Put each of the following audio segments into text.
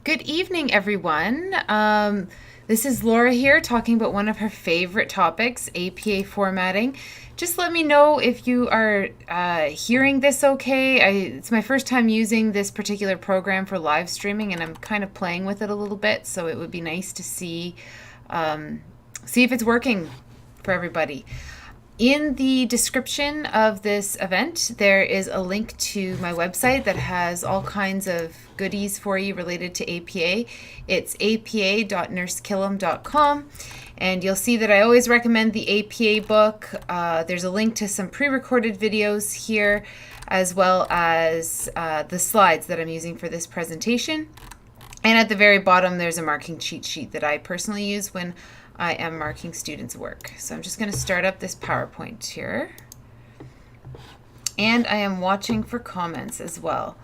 Good evening, everyone. This is Laura here talking about one of her favorite topics, APA formatting. Just let me know if you are hearing this okay. It's my first time using this particular program for live streaming, and I'm kind of playing with it a little bit, so it would be nice to see if it's working for everybody. In the description of this event, there is a link to my website that has all kinds of goodies for you related to APA. It's apa.nursekillam.com, and you'll see that I always recommend the APA book. There's a link to some pre-recorded videos here, as well as the slides that I'm using for this presentation. And at the very bottom, there's a marking cheat sheet that I personally use when I am marking students' work. So I'm just going to start up this PowerPoint here. And I am watching for comments as well.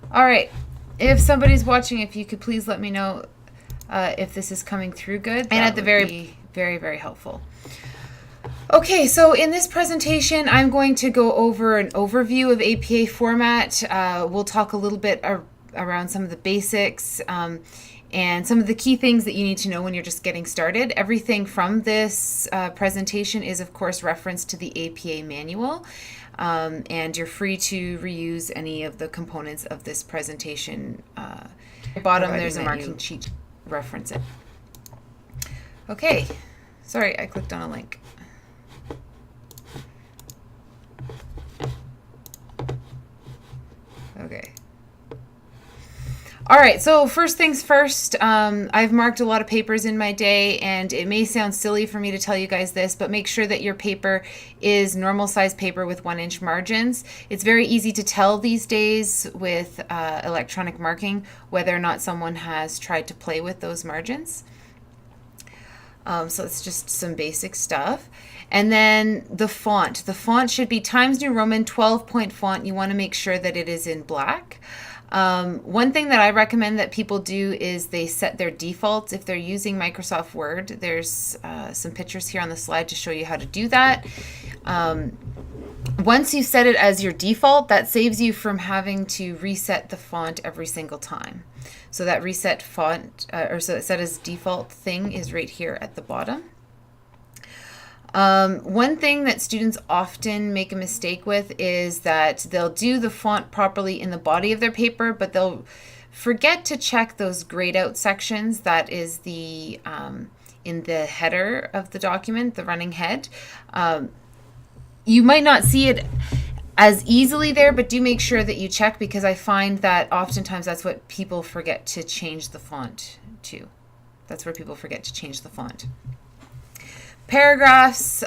All right, if somebody's watching, if you could please let me know if this is coming through good. And at the very, very helpful. Okay, so in this presentation, I'm going to go over an overview of APA format. We'll talk a little bit around some of the basics and some of the key things that you need to know when you're just getting started. Everything from this presentation is, of course, referenced to the APA manual, and you're free to reuse any of the components of this presentation. At the bottom, there's a marking sheet. Reference it. Okay, sorry, I clicked on a link. Okay. All right, so first things first, I've marked a lot of papers in my day, and it may sound silly for me to tell you guys this, but make sure that your paper is normal size paper with 1-inch margins. It's very easy to tell these days with electronic marking whether or not someone has tried to play with those margins. So it's just some basic stuff. And then the font. The font should be Times New Roman 12-point font. You want to make sure that it is in black. One thing that I recommend that people do is they set their defaults. If they're using Microsoft Word, there's some pictures here on the slide to show you how to do that. Once you set it as your default, that saves you from having to reset the font every single time. So that reset font, set as default thing is right here at the bottom. One thing that students often make a mistake with is that they'll do the font properly in the body of their paper, but they'll forget to check those grayed out sections. That is the in the header of the document, the running head. You might not see it as easily there, but do make sure that you check, because I find that oftentimes that's what people forget to change the font to. That's where people forget to change the font. Paragraphs,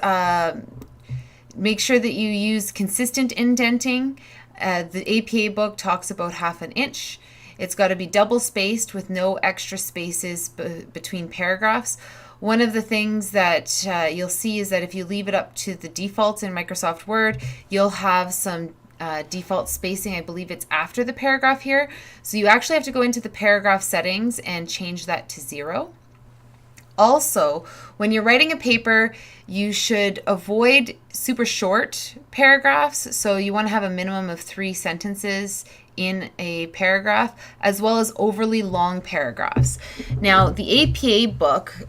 make sure that you use consistent indenting. The APA book talks about 1/2 inch. It's got to be double spaced with no extra spaces between paragraphs. One of the things that you'll see is that if you leave it up to the defaults in Microsoft Word, you'll have some default spacing. I believe it's after the paragraph here. So you actually have to go into the paragraph settings and change that to 0. Also, when you're writing a paper, you should avoid super short paragraphs. So you want to have a minimum of 3 sentences in a paragraph, as well as overly long paragraphs. Now, the APA book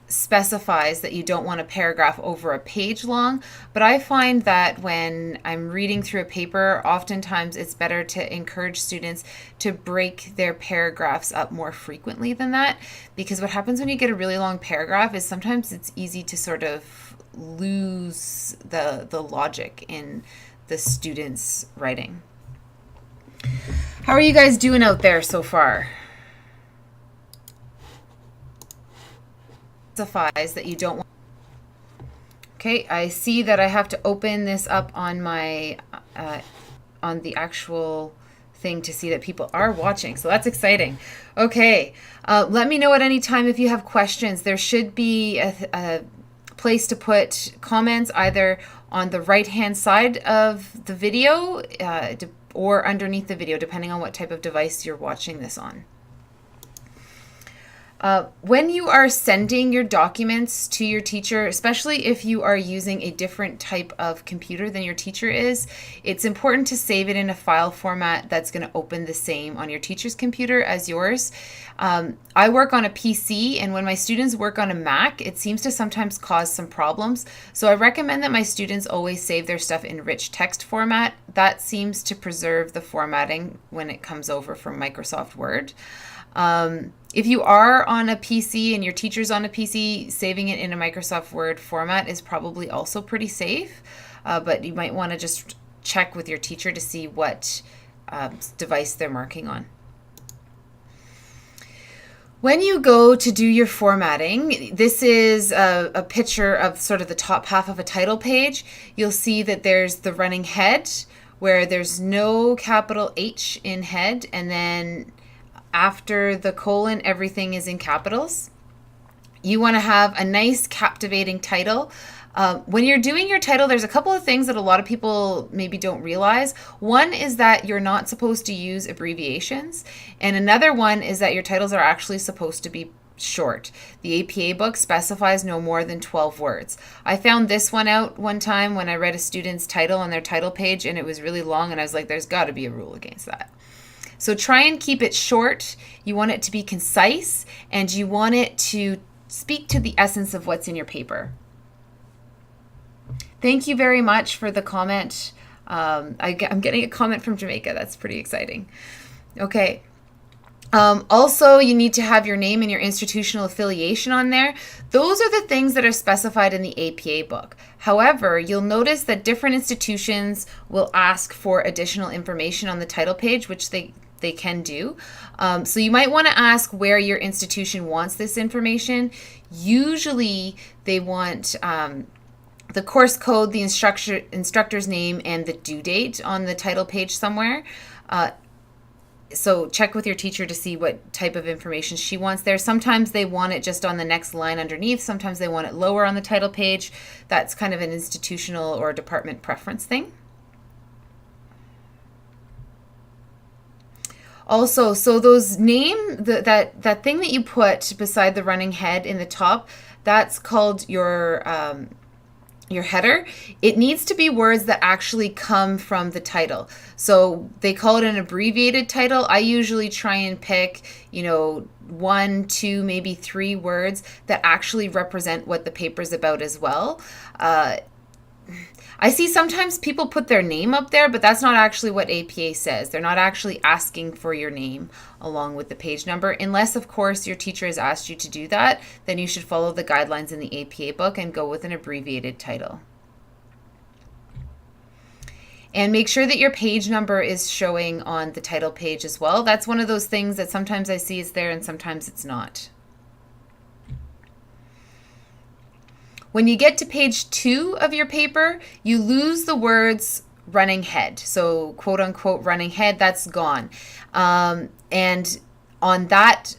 specifies that you don't want a paragraph over a page long, but I find that when I'm reading through a paper, oftentimes it's better to encourage students to break their paragraphs up more frequently than that, because what happens when you get a really long paragraph is sometimes it's easy to sort of lose the logic in the student's writing. How are you guys doing out there so far? Specifies that you don't want. Okay, I see that I have to open this up on my on the actual thing to see that people are watching, so that's exciting. Okay, let me know at any time if you have questions. There should be a place to put comments either on the right hand side of the video or underneath the video, depending on what type of device you're watching this on. When you are sending your documents to your teacher, especially if you are using a different type of computer than your teacher is, it's important to save it in a file format that's going to open the same on your teacher's computer as yours. I work on a PC, and when my students work on a Mac, it seems to sometimes cause some problems. So I recommend that my students always save their stuff in rich text format. That seems to preserve the formatting when it comes over from Microsoft Word. If you are on a PC and your teacher's on a PC, saving it in a Microsoft Word format is probably also pretty safe, but you might want to just check with your teacher to see what device they're marking on. When you go to do your formatting, this is a picture of sort of the top half of a title page. You'll see that there's the running head where there's no capital H in head, and then after the colon, everything is in capitals. You want to have a nice captivating title. When you're doing your title, there's a couple of things that a lot of people maybe don't realize. One is that you're not supposed to use abbreviations. And another one is that your titles are actually supposed to be short. The APA book specifies no more than 12 words. I found this one out one time when I read a student's title on their title page, and it was really long, and I was like, there's got to be a rule against that. So try and keep it short. You want it to be concise, and you want it to speak to the essence of what's in your paper. Thank you very much for the comment. I'm getting a comment from Jamaica. That's pretty exciting. Okay. Also, you need to have your name and your institutional affiliation on there. Those are the things that are specified in the APA book. However, you'll notice that different institutions will ask for additional information on the title page, which they can do. So you might want to ask where your institution wants this information. Usually they want the course code, the instructor's name, and the due date on the title page somewhere. So check with your teacher to see what type of information she wants there. Sometimes they want it just on the next line underneath. Sometimes they want it lower on the title page. That's kind of an institutional or department preference thing. Also, so those that thing that you put beside the running head in the top, that's called your header. It needs to be words that actually come from the title. So they call it an abbreviated title. I usually try and pick, 1, 2, maybe 3 words that actually represent what the paper's about as well. I see sometimes people put their name up there, but that's not actually what APA says. They're not actually asking for your name along with the page number. Unless, of course, your teacher has asked you to do that, then you should follow the guidelines in the APA book and go with an abbreviated title. And make sure that your page number is showing on the title page as well. That's one of those things that sometimes I see is there and sometimes it's not. When you get to page 2 of your paper, you lose the words running head. So quote unquote running head, that's gone. And on that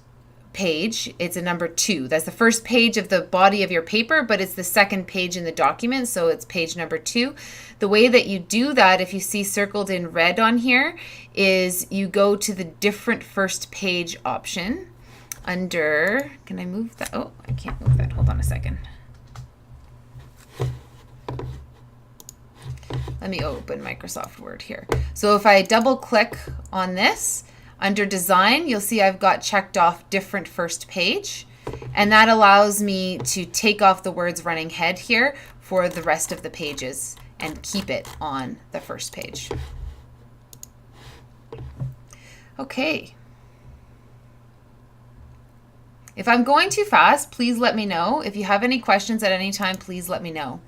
page, it's a number 2. That's the first page of the body of your paper, but it's the second page in the document, so it's page number 2. The way that you do that, if you see circled in red on here, is you go to the different first page option under, can I move that? Oh, I can't move that. Hold on a second. Let me open Microsoft Word here. So if I double click on this, under design, you'll see I've got checked off different first page, and that allows me to take off the words running head here for the rest of the pages and keep it on the first page. Okay. If I'm going too fast, please let me know. If you have any questions at any time, please let me know.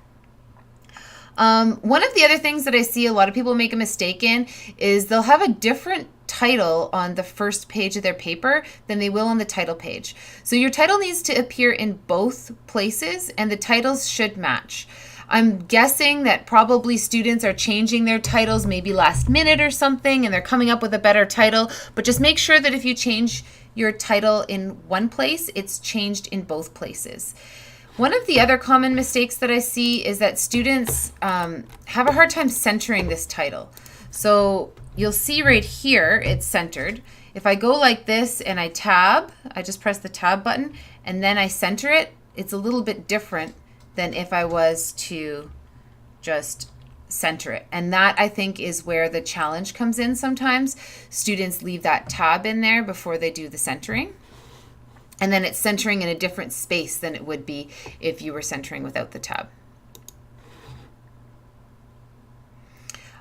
One of the other things that I see a lot of people make a mistake in is they'll have a different title on the first page of their paper than they will on the title page. So your title needs to appear in both places and the titles should match. I'm guessing that probably students are changing their titles maybe last minute or something and they're coming up with a better title, but just make sure that if you change your title in one place, it's changed in both places. One of the other common mistakes that I see is that students have a hard time centering this title. So you'll see right here, it's centered. If I go like this and I tab, I just press the tab button and then I center it, it's a little bit different than if I was to just center it. And that, I think, is where the challenge comes in sometimes. Students leave that tab in there before they do the centering. And then it's centering in a different space than it would be if you were centering without the tab.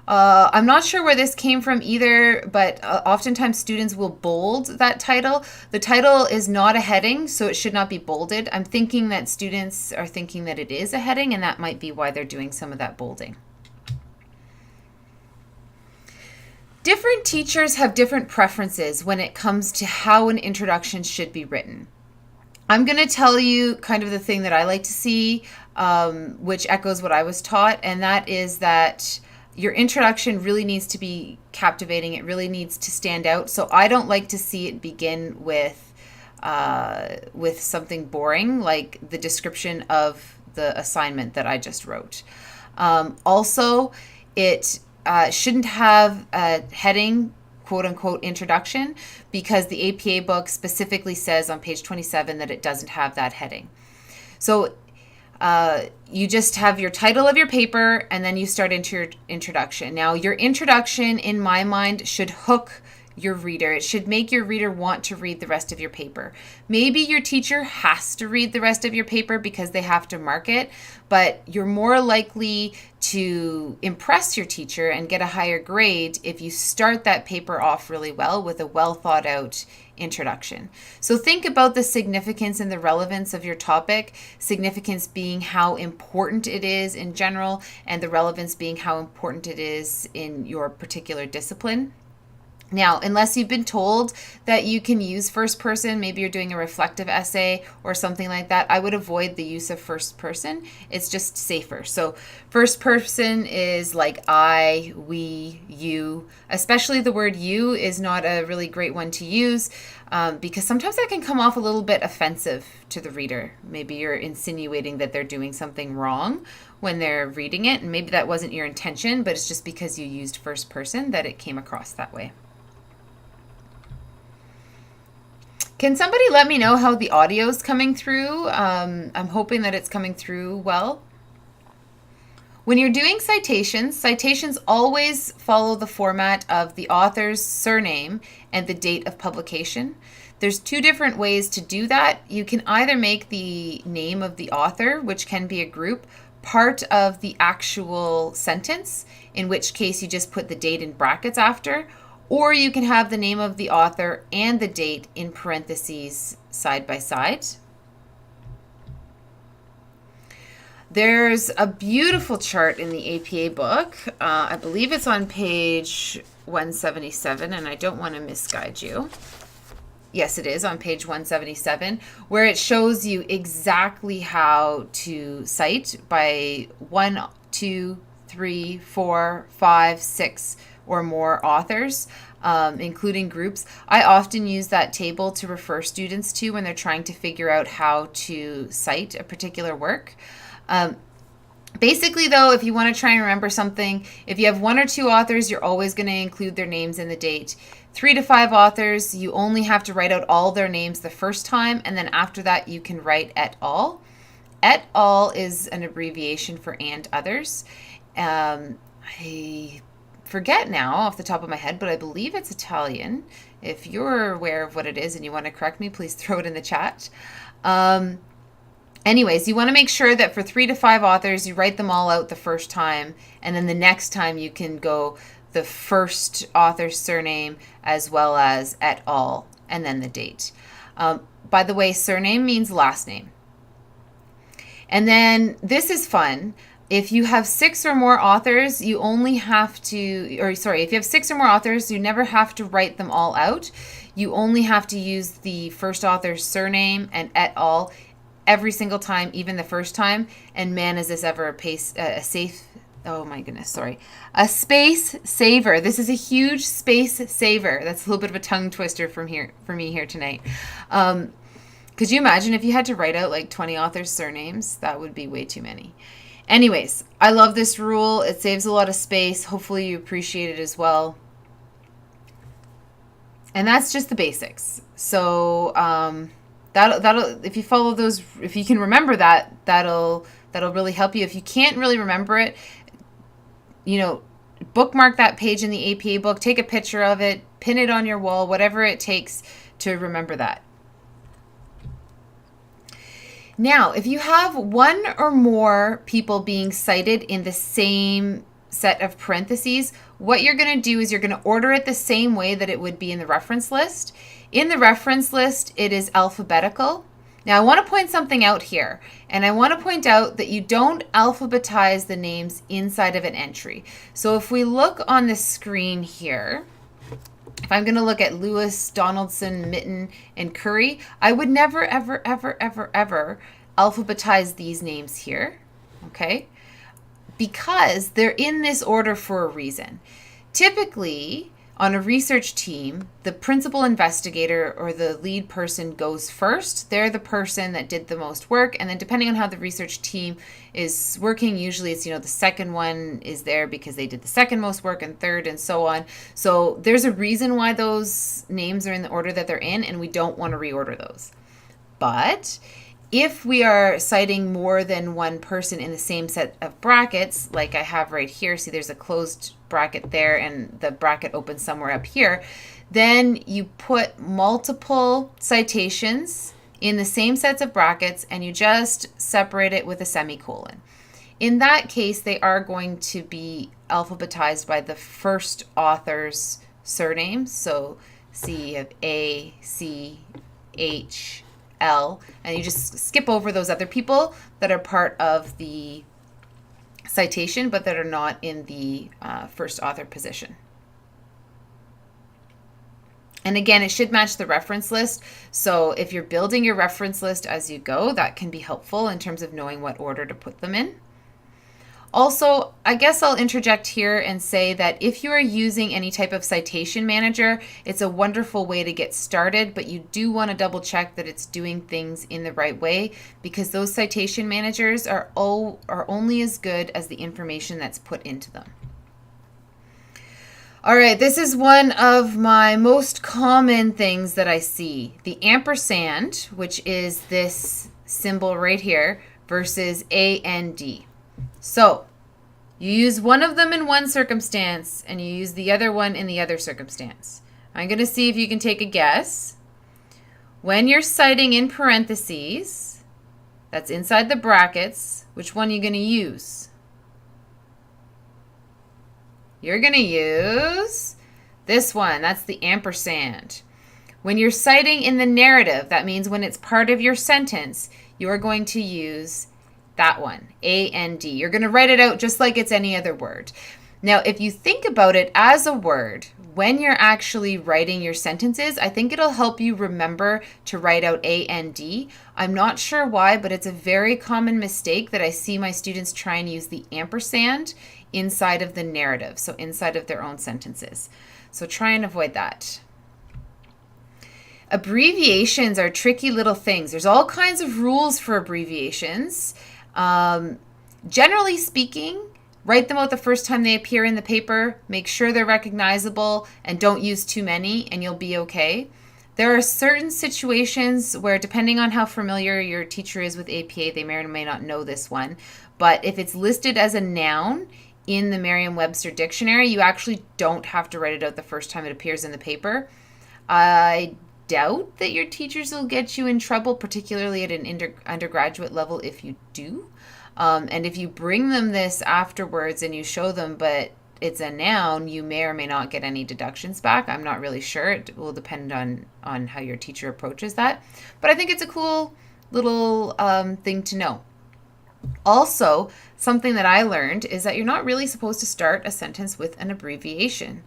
I'm not sure where this came from either, but oftentimes students will bold that title. The title is not a heading, so it should not be bolded. I'm thinking that students are thinking that it is a heading, and that might be why they're doing some of that bolding. Different teachers have different preferences when it comes to how an introduction should be written. I'm going to tell you kind of the thing that I like to see, which echoes what I was taught, and that is that your introduction really needs to be captivating. It really needs to stand out. So I don't like to see it begin with something boring, like the description of the assignment that I just wrote. Also, it shouldn't have a heading, quote unquote, introduction, because the APA book specifically says on page 27 that it doesn't have that heading. So you just have your title of your paper and then you start into your introduction. Now, your introduction, in my mind, should hook your reader. It should make your reader want to read the rest of your paper. Maybe your teacher has to read the rest of your paper because they have to mark it, but you're more likely to impress your teacher and get a higher grade if you start that paper off really well with a well thought out introduction. So think about the significance and the relevance of your topic, significance being how important it is in general, and the relevance being how important it is in your particular discipline. Now, unless you've been told that you can use first person, maybe you're doing a reflective essay or something like that, I would avoid the use of first person. It's just safer. So first person is like I, we, you. Especially the word you is not a really great one to use because sometimes that can come off a little bit offensive to the reader. Maybe you're insinuating that they're doing something wrong when they're reading it, and maybe that wasn't your intention, but it's just because you used first person that it came across that way. Can somebody let me know how the audio is coming through? I'm hoping that it's coming through well. When you're doing citations always follow the format of the author's surname and the date of publication. There's two different ways to do that. You can either make the name of the author, which can be a group, part of the actual sentence, in which case you just put the date in brackets after, or you can have the name of the author and the date in parentheses side by side. There's a beautiful chart in the APA book. I believe it's on page 177, and I don't want to misguide you. Yes, it is on page 177, where it shows you exactly how to cite by 1, 2, 3, 4, 5, 6 or more authors, including groups. I often use that table to refer students to when they're trying to figure out how to cite a particular work. Basically, though, if you want to try and remember something, if you have 1 or 2 authors, you're always going to include their names and the date. 3 to 5 authors, you only have to write out all their names the first time, and then after that, you can write et al. Et al is an abbreviation for and others. I forget now off the top of my head, but I believe it's Italian. If you're aware of what it is and you want to correct me, please throw it in the chat. Anyways, you want to make sure that for 3 to 5 authors, you write them all out the first time, and then the next time you can go the first author's surname as well as et al, and then the date. By the way, surname means last name. And then this is fun. If you have 6 or more authors, you only have to, if you have 6 or more authors, you never have to write them all out. You only have to use the first author's surname and et al every single time, even the first time. And man, is this ever a space saver. This is a huge space saver. That's a little bit of a tongue twister for me here tonight. Could you imagine if you had to write out like 20 authors' surnames? That would be way too many. Anyways, I love this rule. It saves a lot of space. Hopefully you appreciate it as well. And that's just the basics. So that'll if you follow those, if you can remember that, that'll really help you. If you can't really remember it, bookmark that page in the APA book, take a picture of it, pin it on your wall, whatever it takes to remember that. Now, if you have one or more people being cited in the same set of parentheses, what you're going to do is you're going to order it the same way that it would be in the reference list. In the reference list, it is alphabetical. Now, I want to point something out here, and I want to point out that you don't alphabetize the names inside of an entry. So if we look on the screen here, if I'm going to look at Lewis, Donaldson, Mitten, and Curry, I would never, ever, ever, ever, ever alphabetize these names here, okay? Because they're in this order for a reason. Typically, on a research team, the principal investigator or the lead person goes first. They're the person that did the most work. And then depending on how the research team is working, usually it's, the second one is there because they did the second most work, and third, and so on. So there's a reason why those names are in the order that they're in, and we don't want to reorder those. But if we are citing more than one person in the same set of brackets, like I have right here, see there's a closed bracket there and the bracket opens somewhere up here, then you put multiple citations in the same sets of brackets and you just separate it with a semicolon. In that case, they are going to be alphabetized by the first author's surname. So see, you have A, C, H, L, and you just skip over those other people that are part of the citation but that are not in the first author position. And again, it should match the reference list. So if you're building your reference list as you go, that can be helpful in terms of knowing what order to put them in. Also, I guess I'll interject here and say that if you are using any type of citation manager, it's a wonderful way to get started, but you do want to double check that it's doing things in the right way, because those citation managers are only as good as the information that's put into them. All right, this is one of my most common things that I see. The ampersand, which is this symbol right here, versus AND. So you use one of them in one circumstance and you use the other one in the other circumstance. I'm going to see if you can take a guess. When you're citing in parentheses, that's inside the brackets, which one are you going to use? You're going to use this one. That's the ampersand. When you're citing in the narrative, that means when it's part of your sentence, you're going to use that one, AND. You're going to write it out just like it's any other word. Now, if you think about it as a word, when you're actually writing your sentences, I think it'll help you remember to write out AND. I'm not sure why, but it's a very common mistake that I see my students try and use the ampersand inside of the narrative, so inside of their own sentences. So try and avoid that. Abbreviations are tricky little things. There's all kinds of rules for abbreviations. Generally speaking, write them out the first time they appear in the paper, make sure they're recognizable, and don't use too many, and you'll be okay. There are certain situations where, depending on how familiar your teacher is with APA, they may or may not know this one, but if it's listed as a noun in the Merriam-Webster dictionary, you actually don't have to write it out the first time it appears in the paper. I doubt that your teachers will get you in trouble, particularly at an undergraduate level if you do. And if you bring them this afterwards and you show them, but it's a noun, you may or may not get any deductions back. I'm not really sure. It will depend on how your teacher approaches that. But I think it's a cool little thing to know. Also, something that I learned is that you're not really supposed to start a sentence with an abbreviation.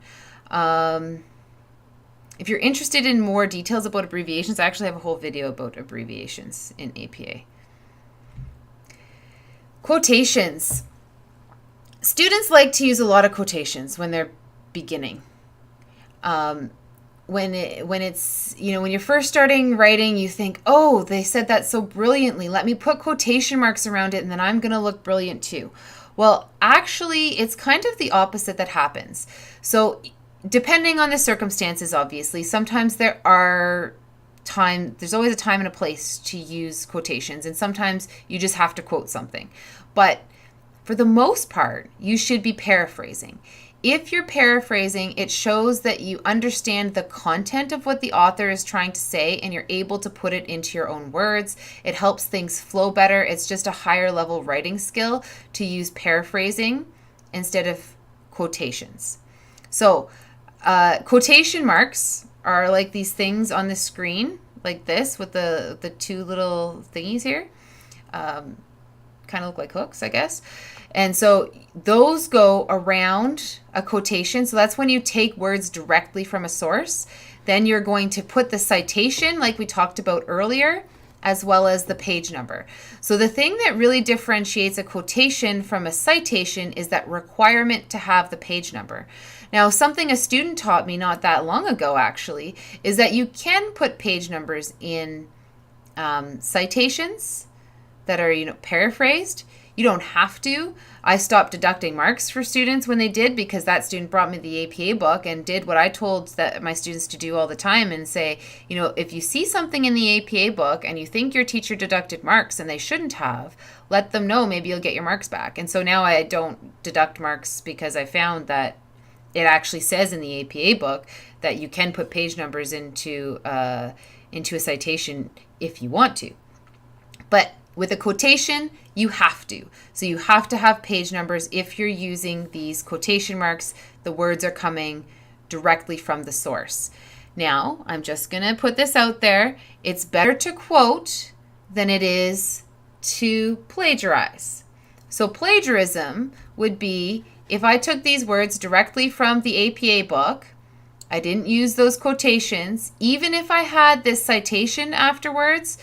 If you're interested in more details about abbreviations, I actually have a whole video about abbreviations in APA. Quotations. Students like to use a lot of quotations when they're beginning. when it's, when you're first starting writing, you think, oh, they said that so brilliantly, let me put quotation marks around it and then I'm going to look brilliant too. Well, actually, it's kind of the opposite that happens. So depending on the circumstances, obviously, sometimes there's always a time and a place to use quotations, and sometimes you just have to quote something. But for the most part, you should be paraphrasing. If you're paraphrasing, it shows that you understand the content of what the author is trying to say and you're able to put it into your own words. It helps things flow better. It's just a higher level writing skill to use paraphrasing instead of quotations. So, quotation marks are like these things on the screen, like this, with the two little thingies here. Kind of look like hooks, I guess. And so those go around a quotation. So that's when you take words directly from a source. Then you're going to put the citation, like we talked about earlier, as well as the page number. So the thing that really differentiates a quotation from a citation is that requirement to have the page number. Now, something a student taught me not that long ago, actually, is that you can put page numbers in citations that are, paraphrased. You don't have to. I stopped deducting marks for students when they did, because that student brought me the APA book and did what I told my students to do all the time and say, if you see something in the APA book and you think your teacher deducted marks and they shouldn't have, let them know. Maybe you'll get your marks back. And so now I don't deduct marks, because I found that it actually says in the APA book that you can put page numbers into a citation if you want to. But with a quotation, you have to. So you have to have page numbers if you're using these quotation marks. The words are coming directly from the source. Now, I'm just going to put this out there. It's better to quote than it is to plagiarize. So plagiarism would be if I took these words directly from the APA book, I didn't use those quotations, even if I had this citation afterwards,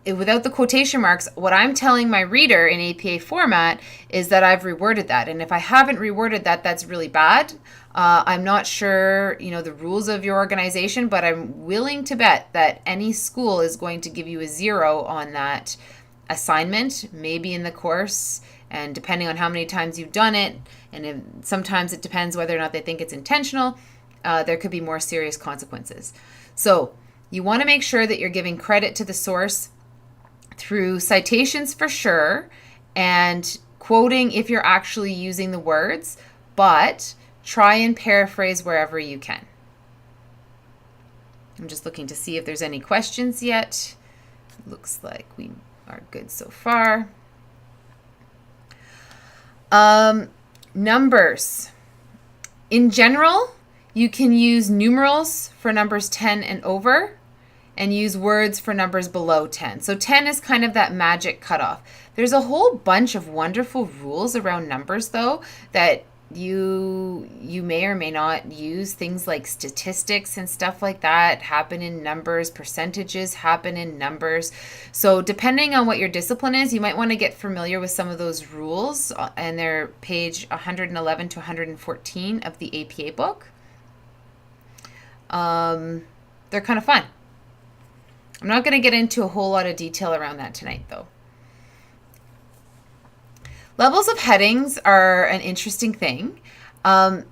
without the quotation marks, what I'm telling my reader in APA format is that I've reworded that. And if I haven't reworded that, that's really bad. I'm not sure, the rules of your organization, but I'm willing to bet that any school is going to give you a 0 on that assignment, maybe in the course, and depending on how many times you've done it, and sometimes it depends whether or not they think it's intentional, there could be more serious consequences. So you want to make sure that you're giving credit to the source through citations for sure, and quoting if you're actually using the words, but try and paraphrase wherever you can. I'm just looking to see if there's any questions yet. Looks like we are good so far. Numbers. In general, you can use numerals for numbers 10 and over, and use words for numbers below 10. So 10 is kind of that magic cutoff. There's a whole bunch of wonderful rules around numbers, though, that you may or may not use. Things like statistics and stuff like that happen in numbers. Percentages happen in numbers. So depending on what your discipline is, you might want to get familiar with some of those rules, and they're page 111 to 114 of the APA book. They're kind of fun. I'm not going to get into a whole lot of detail around that tonight, though. Levels of headings are an interesting thing. And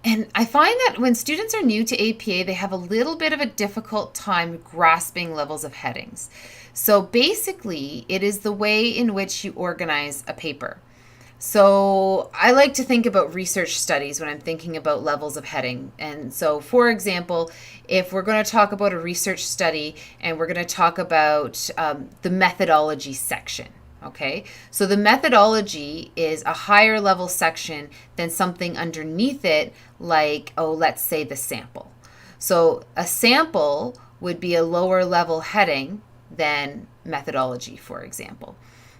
I find that when students are new to APA, they have a little bit of a difficult time grasping levels of headings. So basically, it is the way in which you organize a paper. So I like to think about research studies when I'm thinking about levels of heading. And so, for example, if we're going to talk about a research study and we're going to talk about the methodology section, okay? So the methodology is a higher level section than something underneath it, like, let's say the sample. So a sample would be a lower level heading than methodology, for example.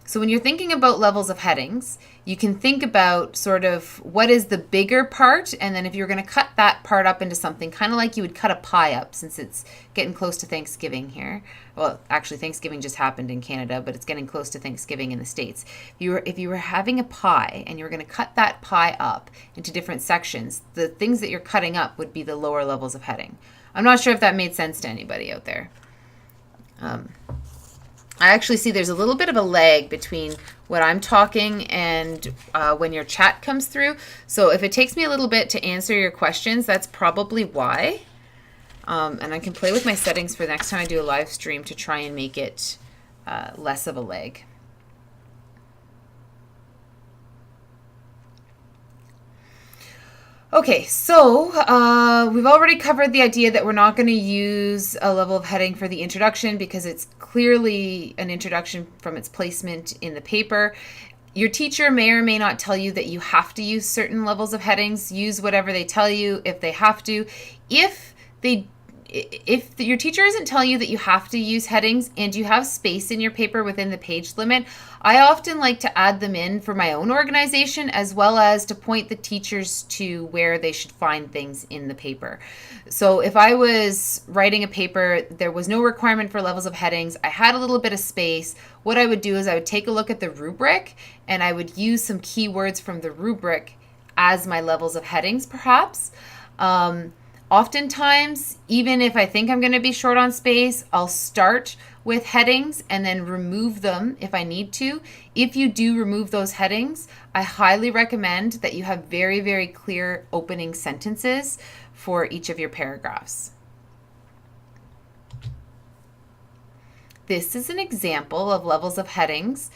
So when you're thinking about levels of headings, you can think about sort of what is the bigger part, and then if you're going to cut that part up into something, kind of like you would cut a pie up, since it's getting close to Thanksgiving here. Well, actually, Thanksgiving just happened in Canada, but it's getting close to Thanksgiving in the States. If you were having a pie and you were going to cut that pie up into different sections, the things that you're cutting up would be the lower levels of heading. I'm not sure if that made sense to anybody out there. I actually see there's a little bit of a lag between what I'm talking and when your chat comes through. So if it takes me a little bit to answer your questions, that's probably why. And I can play with my settings for the next time I do a live stream to try and make it less of a lag. Okay, so we've already covered the idea that we're not going to use a level of heading for the introduction because it's clearly an introduction from its placement in the paper. Your teacher may or may not tell you that you have to use certain levels of headings. Use whatever they tell you if they have to. If your teacher isn't telling you that you have to use headings and you have space in your paper within the page limit, I often like to add them in for my own organization, as well as to point the teachers to where they should find things in the paper. So if I was writing a paper, there was no requirement for levels of headings, I had a little bit of space, what I would do is I would take a look at the rubric and I would use some keywords from the rubric as my levels of headings, perhaps. Oftentimes, even if I think I'm going to be short on space, I'll start with headings and then remove them if I need to. If you do remove those headings, I highly recommend that you have very, very clear opening sentences for each of your paragraphs. This is an example of levels of headings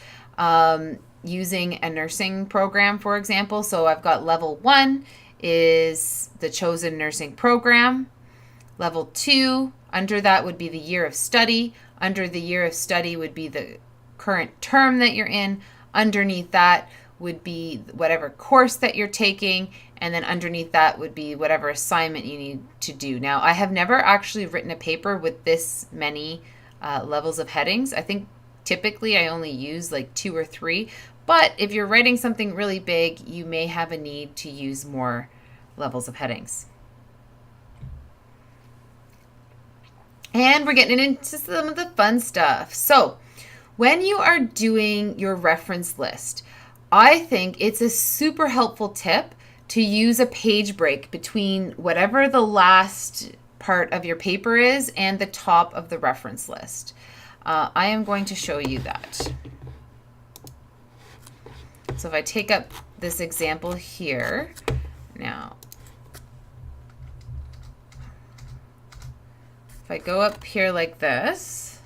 using a nursing program, for example. So I've got level 1 is the chosen nursing program. Level 2, under that would be the year of study. Under the year of study would be the current term that you're in. Underneath that would be whatever course that you're taking. And then underneath that would be whatever assignment you need to do. Now, I have never actually written a paper with this many levels of headings. I think typically I only use like 2 or 3. But if you're writing something really big, you may have a need to use more levels of headings. And we're getting into some of the fun stuff. So when you are doing your reference list, I think it's a super helpful tip to use a page break between whatever the last part of your paper is and the top of the reference list. I am going to show you that. So if I take up this example here, now, if I go up here like this,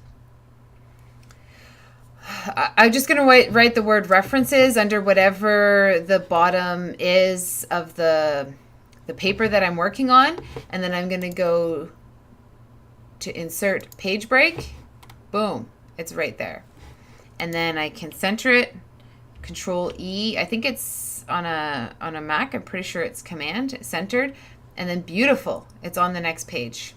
I'm just going to write the word references under whatever the bottom is of the paper that I'm working on, and then I'm going to go to insert page break. Boom, it's right there. And then I can center it. Control E, I think it's on a Mac, I'm pretty sure it's Command, centered, and then beautiful, it's on the next page.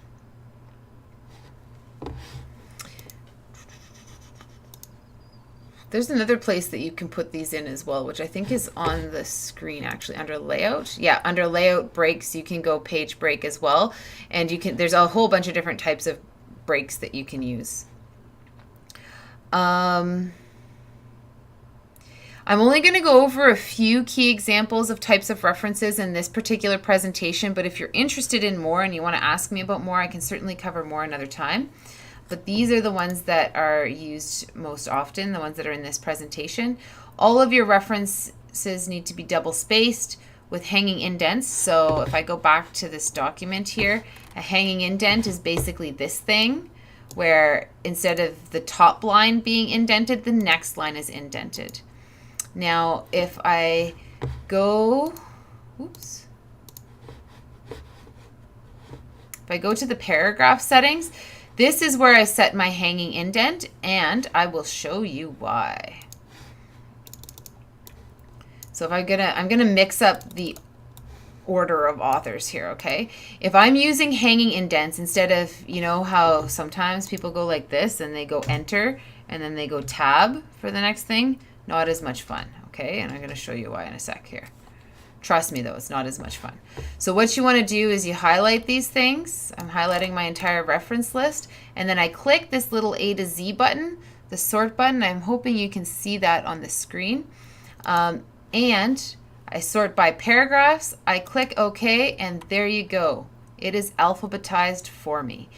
There's another place that you can put these in as well, which I think is on the screen actually, under layout. Yeah, under layout breaks, you can go page break as well, and there's a whole bunch of different types of breaks that you can use. I'm only going to go over a few key examples of types of references in this particular presentation, but if you're interested in more and you want to ask me about more, I can certainly cover more another time. But these are the ones that are used most often, the ones that are in this presentation. All of your references need to be double spaced with hanging indents. So if I go back to this document here, a hanging indent is basically this thing, where instead of the top line being indented, the next line is indented. Now, if I go, if I go to the paragraph settings, this is where I set my hanging indent, and I will show you why. So if I'm gonna mix up the order of authors here, okay? If I'm using hanging indents instead of, you know how sometimes people go like this and they go enter and then they go tab for the next thing, not as much fun, okay? And I'm going to show you why in a sec here. Trust me, though, it's not as much fun. So what you want to do is you highlight these things. I'm highlighting my entire reference list, and then I click this little A to Z button, the sort button. I'm hoping you can see that on the screen. And I sort by paragraphs. I click OK, and there you go. It is alphabetized for me.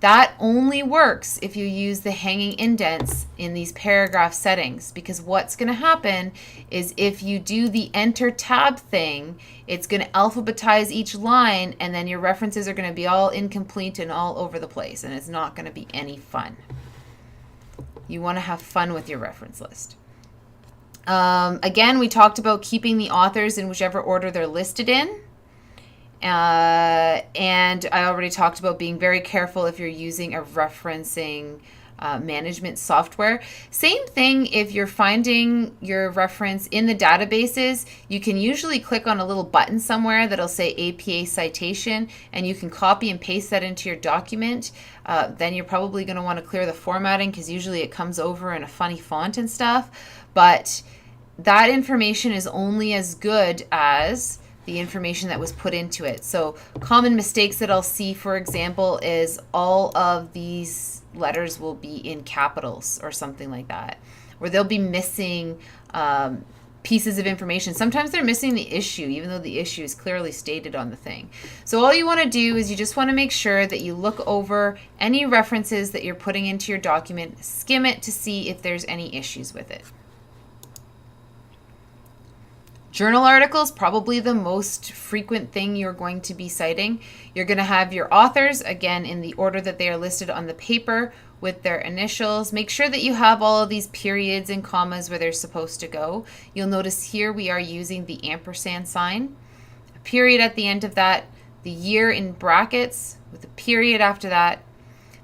That only works if you use the hanging indents in these paragraph settings, because what's going to happen is if you do the enter tab thing, it's going to alphabetize each line, and then your references are going to be all incomplete and all over the place, and it's not going to be any fun. You want to have fun with your reference list. Again, we talked about keeping the authors in whichever order they're listed in. And I already talked about being very careful if you're using a referencing management software. Same thing if you're finding your reference in the databases. You can usually click on a little button somewhere that'll say APA citation, and you can copy and paste that into your document. Then you're probably going to want to clear the formatting, because usually it comes over in a funny font and stuff. But that information is only as good as the information that was put into it. So common mistakes that I'll see, for example, is all of these letters will be in capitals or something like that, or they'll be missing pieces of information. Sometimes they're missing the issue, even though the issue is clearly stated on the thing. So all you want to do is you just want to make sure that you look over any references that you're putting into your document, skim it to see if there's any issues with it. Journal articles, probably the most frequent thing you're going to be citing. You're going to have your authors, again, in the order that they are listed on the paper with their initials. Make sure that you have all of these periods and commas where they're supposed to go. You'll notice here we are using the ampersand sign. A period at the end of that, the year in brackets with a period after that.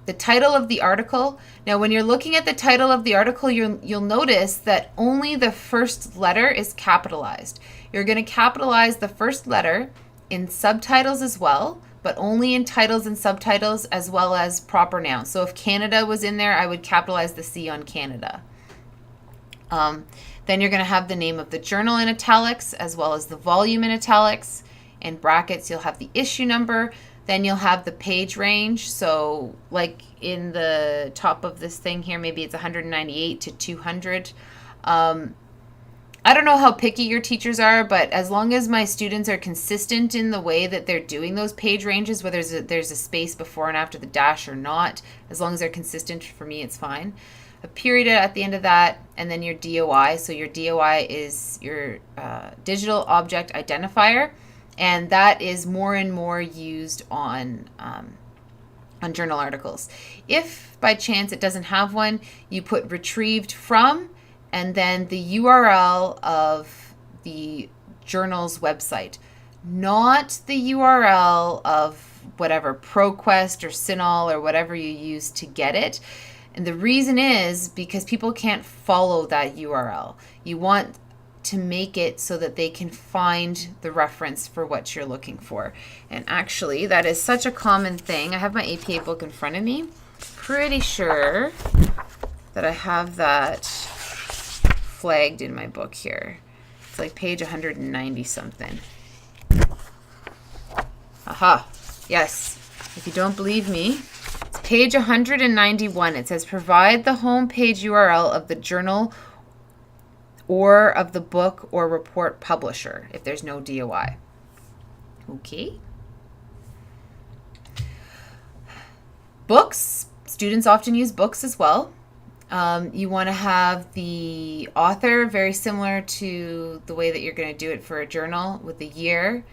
The title of the article. Now, when you're looking at the title of the article, you'll notice that only the first letter is capitalized. You're going to capitalize the first letter in subtitles as well, but only in titles and subtitles, as well as proper nouns. So if Canada was in there, I would capitalize the C on Canada. Then you're going to have the name of the journal in italics, as well as the volume in italics. In brackets, you'll have the issue number. Then you'll have the page range. So like in the top of this thing here, maybe it's 198 to 200. I don't know how picky your teachers are, but as long as my students are consistent in the way that they're doing those page ranges, whether there's a space before and after the dash or not, as long as they're consistent, for me, it's fine. A period at the end of that, and then your DOI. So your DOI is your digital object identifier. And that is more and more used on journal articles. If by chance it doesn't have one, you put retrieved from and then the URL of the journal's website, not the URL of whatever ProQuest or Cinol or whatever you use to get it. And the reason is because people can't follow that URL. You want to make it so that they can find the reference for what you're looking for. And actually, that is such a common thing. I have my APA book in front of me. Pretty sure that I have that flagged in my book here. It's like page 190 something. Aha, yes. If you don't believe me, it's page 191. It says provide the home page URL of the journal or of the book or report publisher if there's no DOI. Okay. Books. Students often use books as well. You want to have the author, very similar to the way that you're going to do it for a journal, with the year.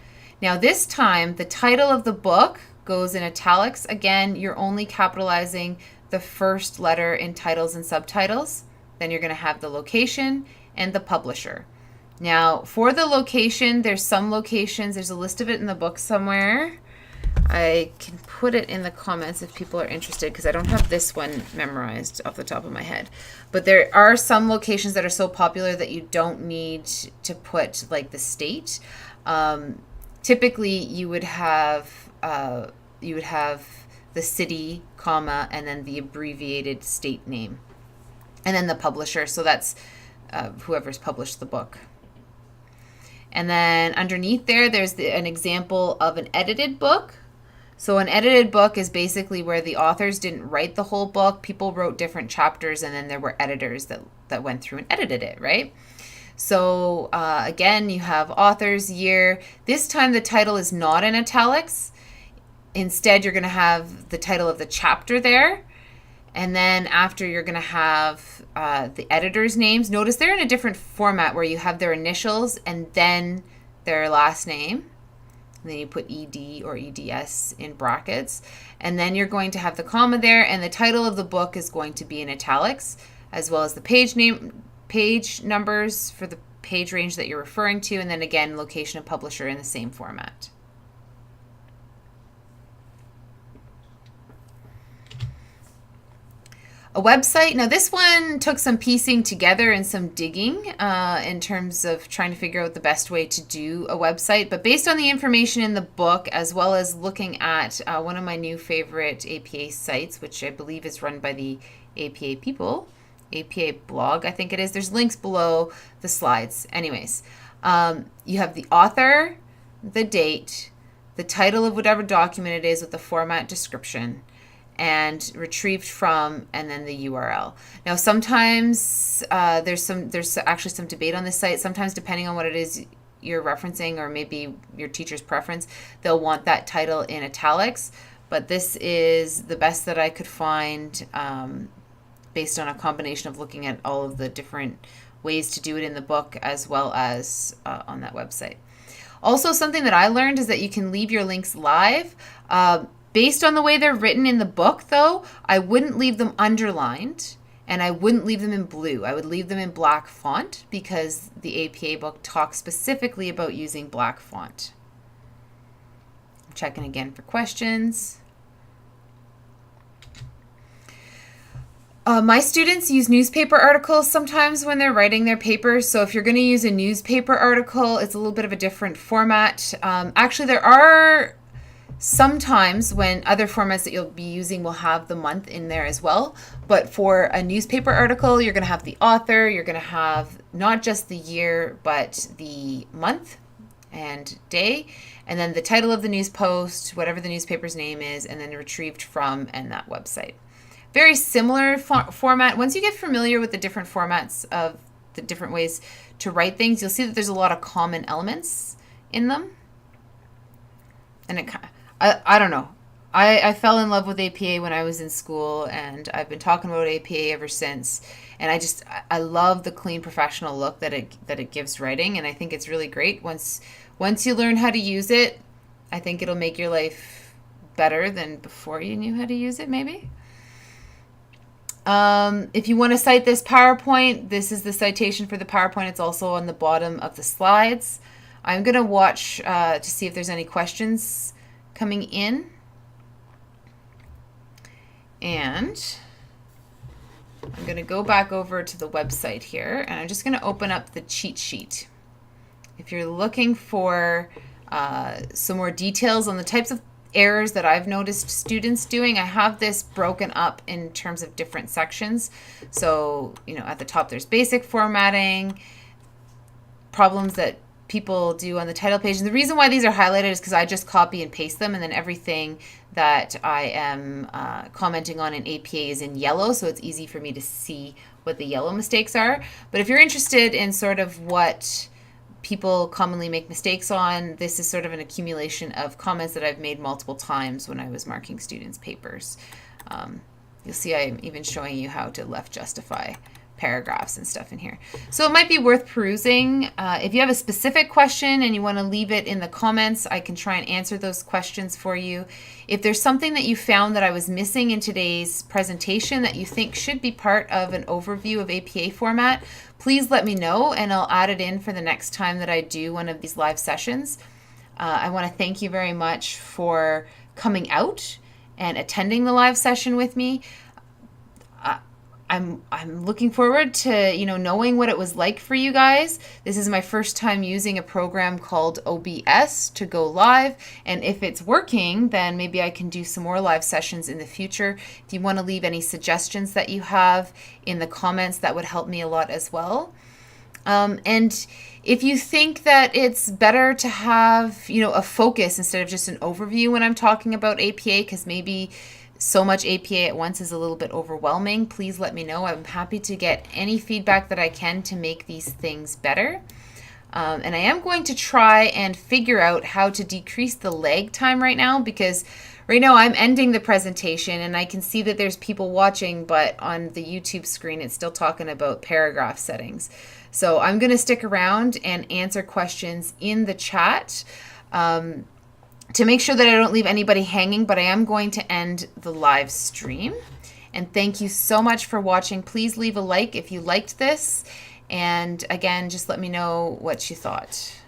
Now this time, the title of the book goes in italics. Again, you're only capitalizing the first letter in titles and subtitles. Then you're going to have the location and the publisher. Now, for the location, there's some locations. There's a list of it in the book somewhere. I can put it in the comments if people are interested, because I don't have this one memorized off the top of my head. But there are some locations that are so popular that you don't need to put like the state. Typically, you would have the city, comma, and then the abbreviated state name. and then the publisher. So that's whoever's published the book. And then underneath there's an example of an edited book. So an edited book is basically where the authors didn't write the whole book. People wrote different chapters, and then there were editors that went through and edited it, right? So again, you have author's year. This time the title is not in italics. Instead, you're going to have the title of the chapter there. And then after, you're going to have the editor's names. Notice they're in a different format where you have their initials and then their last name. And then you put ED or EDS in brackets. And then you're going to have the comma there, and the title of the book is going to be in italics, as well as the page numbers for the page range that you're referring to, and then again, location and publisher in the same format. A website. Now this one took some piecing together and some digging in terms of trying to figure out the best way to do a website. But based on the information in the book, as well as looking at one of my new favorite APA sites, which I believe is run by the APA people, APA blog, I think it is. There's links below the slides. Anyways, you have the author, the date, the title of whatever document it is with the format description, and retrieved from, and then the URL. Now, sometimes there's actually some debate on this site. Sometimes, depending on what it is you're referencing, or maybe your teacher's preference, they'll want that title in italics. But this is the best that I could find based on a combination of looking at all of the different ways to do it in the book, as well as on that website. Also, something that I learned is that you can leave your links live. Based on the way they're written in the book, though, I wouldn't leave them underlined, and I wouldn't leave them in blue. I would leave them in black font, because the APA book talks specifically about using black font. I'm checking again for questions. My students use newspaper articles sometimes when they're writing their papers. So if you're going to use a newspaper article, it's a little bit of a different format. Actually, there are sometimes when other formats that you'll be using will have the month in there as well. But for a newspaper article, you're going to have the author, you're going to have not just the year, but the month and day, and then the title of the news post, whatever the newspaper's name is, and then retrieved from, and that website. Very similar format. Once you get familiar with the different formats of the different ways to write things, you'll see that there's a lot of common elements in them. And I don't know. I fell in love with APA when I was in school, and I've been talking about APA ever since. And I love the clean professional look that it gives writing, and I think it's really great. Once you learn how to use it, I think it'll make your life better than before you knew how to use it, maybe. If you want to cite this PowerPoint, this is the citation for the PowerPoint. It's also on the bottom of the slides. I'm going to watch to see if there's any questions coming in. And I'm going to go back over to the website here, and I'm just going to open up the cheat sheet. If you're looking for some more details on the types of errors that I've noticed students doing, I have this broken up in terms of different sections. So, at the top there's basic formatting, problems that people do on the title page. And the reason why these are highlighted is because I just copy and paste them, and then everything that I am commenting on in APA is in yellow, so it's easy for me to see what the yellow mistakes are. But if you're interested in sort of what people commonly make mistakes on, this is sort of an accumulation of comments that I've made multiple times when I was marking students' papers. You'll see I'm even showing you how to left justify paragraphs and stuff in here. So it might be worth perusing. If you have a specific question and you want to leave it in the comments, I can try and answer those questions for you. If there's something that you found that I was missing in today's presentation that you think should be part of an overview of APA format, please let me know, and I'll add it in for the next time that I do one of these live sessions. I want to thank you very much for coming out and attending the live session with me. I'm looking forward to, knowing what it was like for you guys. This is my first time using a program called OBS to go live, and if it's working, then maybe I can do some more live sessions in the future. If you want to leave any suggestions that you have in the comments, that would help me a lot as well. And if you think that it's better to have, a focus instead of just an overview when I'm talking about APA, because maybe so much APA at once is a little bit overwhelming, please let me know. I'm happy to get any feedback that I can to make these things better. And I am going to try and figure out how to decrease the lag time right now, because right now I'm ending the presentation and I can see that there's people watching, but on the YouTube screen it's still talking about paragraph settings. So I'm going to stick around and answer questions in the chat to make sure that I don't leave anybody hanging, but I am going to end the live stream. And thank you so much for watching. Please leave a like if you liked this. And again, just let me know what you thought.